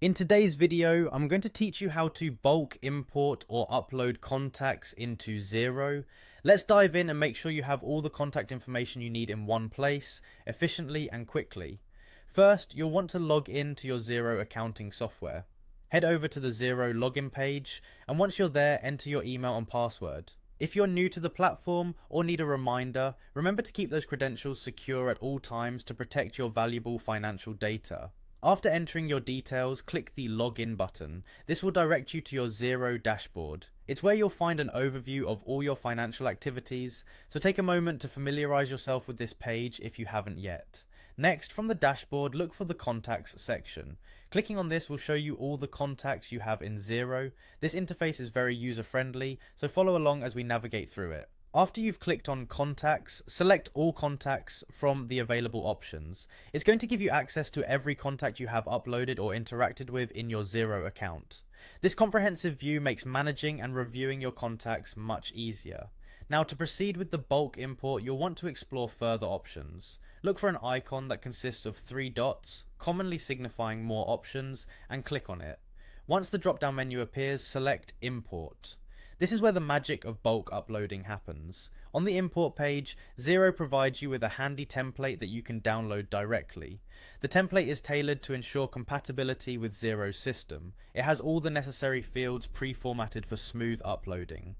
In today's video, I'm going to teach you how to bulk import or upload contacts into Xero. Let's dive in and make sure you have all the contact information you need in one place, efficiently and quickly. First, you'll want to log in to your Xero accounting software. Head over to the Xero login page, and once you're there, enter your email and password. If you're new to the platform or need a reminder, remember to keep those credentials secure at all times to protect your valuable financial data. After entering your details, click the Login button. This will direct you to your Xero dashboard. It's where you'll find an overview of all your financial activities, so take a moment to familiarize yourself with this page if you haven't yet. Next, from the dashboard, look for the Contacts section. Clicking on this will show you all the contacts you have in Xero. This interface is very user-friendly, so follow along as we navigate through it. After you've clicked on Contacts, select All Contacts from the available options. It's going to give you access to every contact you have uploaded or interacted with in your Xero account. This comprehensive view makes managing and reviewing your contacts much easier. Now, to proceed with the bulk import, you'll want to explore further options. Look for an icon that consists of 3 dots, commonly signifying more options, and click on it. Once the drop-down menu appears, select Import. This is where the magic of bulk uploading happens. On the import page, Xero provides you with a handy template that you can download directly. The template is tailored to ensure compatibility with Xero's system. It has all the necessary fields pre-formatted for smooth uploading.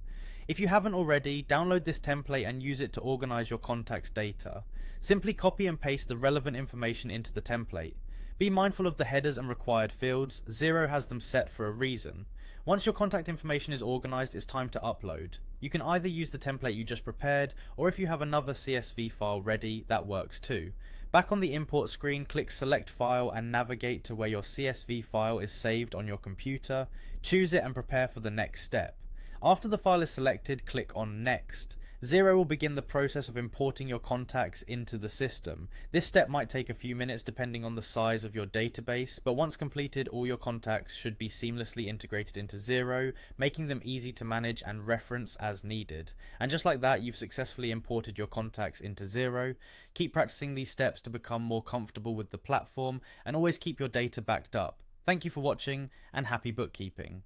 If you haven't already, download this template and use it to organize your contacts data. Simply copy and paste the relevant information into the template. Be mindful of the headers and required fields. Xero has them set for a reason. Once your contact information is organized, it's time to upload. You can either use the template you just prepared, or if you have another CSV file ready, that works too. Back on the import screen, click Select File and navigate to where your CSV file is saved on your computer. Choose it and prepare for the next step. After the file is selected, click on Next. Xero will begin the process of importing your contacts into the system. This step might take a few minutes depending on the size of your database, but once completed, all your contacts should be seamlessly integrated into Xero, making them easy to manage and reference as needed. And just like that, you've successfully imported your contacts into Xero. Keep practicing these steps to become more comfortable with the platform, and always keep your data backed up. Thank you for watching, and happy bookkeeping.